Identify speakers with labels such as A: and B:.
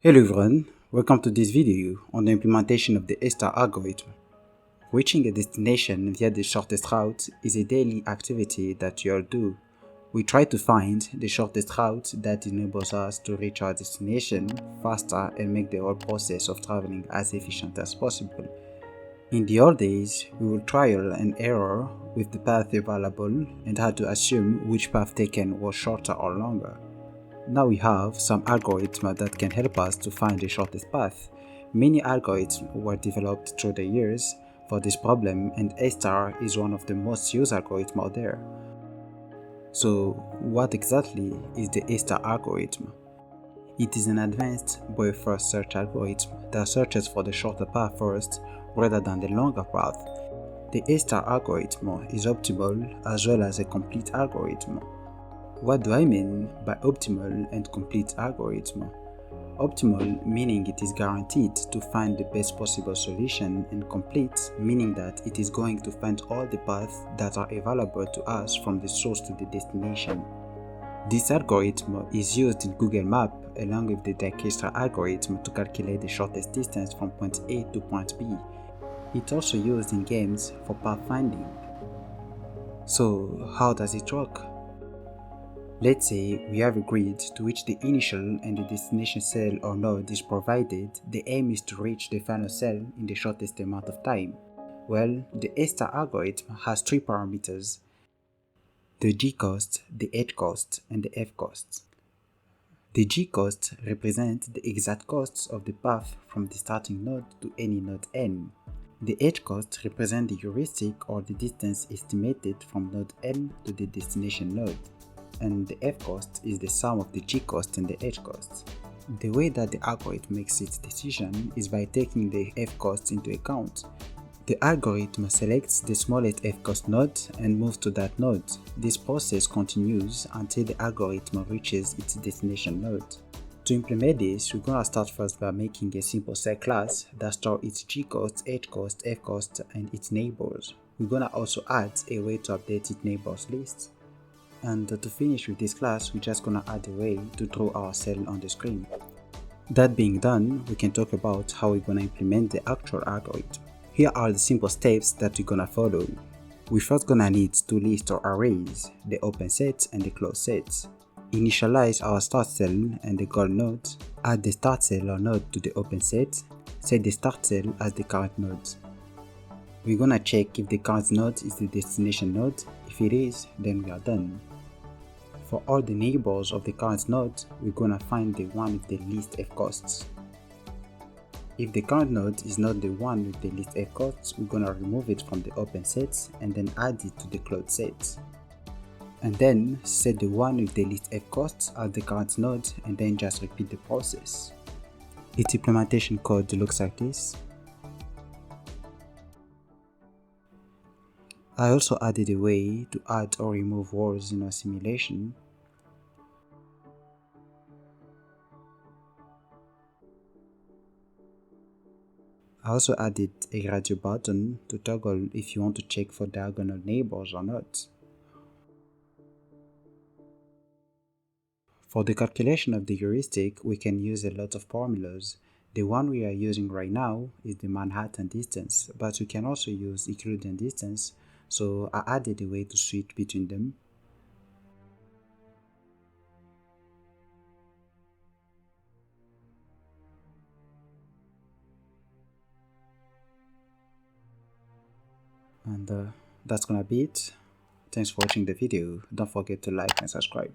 A: Hello everyone, welcome to this video on the implementation of the Astar algorithm. Reaching a destination via the shortest route is a daily activity that you all do. We try to find the shortest route that enables us to reach our destination faster and make the whole process of traveling as efficient as possible. In the old days, we would trial and error with the path available and had to assume which path taken was shorter or longer. Now we have some algorithms that can help us to find the shortest path. Many algorithms were developed through the years for this problem, and Astar is one of the most used algorithms out there. So what exactly is the Astar algorithm? It is an advanced breadth-first search algorithm that searches for the shorter path first rather than the longer path. The Astar algorithm is optimal as well as a complete algorithm. What do I mean by optimal and complete algorithm? Optimal meaning it is guaranteed to find the best possible solution, and complete meaning that it is going to find all the paths that are available to us from the source to the destination. This algorithm is used in Google Maps along with the Dijkstra algorithm to calculate the shortest distance from point A to point B. It's also used in games for pathfinding. So how does it work? Let's say we have a grid to which the initial and the destination cell or node is provided. The aim is to reach the final cell in the shortest amount of time. Well, the Astar algorithm has three parameters: the G cost, the H cost, and the F cost. The G cost represents the exact costs of the path from the starting node to any node n. The H cost represents the heuristic or the distance estimated from node n to the destination node. And the F cost is the sum of the G cost and the H cost. The way that the algorithm makes its decision is by taking the F cost into account. The algorithm selects the smallest F cost node and moves to that node. This process continues until the algorithm reaches its destination node. To implement this, we're gonna start first by making a simple set class that stores its G cost, H cost, F cost, and its neighbors. We're gonna also add a way to update its neighbors list. And to finish with this class, we're just gonna add a way to draw our cell on the screen. That being done, we can talk about how we're gonna implement the actual algorithm. Here are the simple steps that we're gonna follow. We're first gonna need two lists or arrays, the open set and the closed set. Initialize our start cell and the goal node. Add the start cell or node to the open set. Set the start cell as the current node. We're gonna check if the current node is the destination node. If it is, then we are done. For all the neighbors of the current node, we're gonna find the one with the least F costs. If the current node is not the one with the least F costs, we're gonna remove it from the open set and then add it to the closed set. And then set the one with the least F costs as the current node and then just repeat the process. Its implementation code looks like this. I also added a way to add or remove words in our simulation. I also added a radio button to toggle if you want to check for diagonal neighbors or not. For the calculation of the heuristic, we can use a lot of formulas. The one we are using right now is the Manhattan distance, but we can also use Euclidean distance, so I added a way to switch between them. And that's gonna be it. Thanks for watching the video. Don't forget to like and subscribe.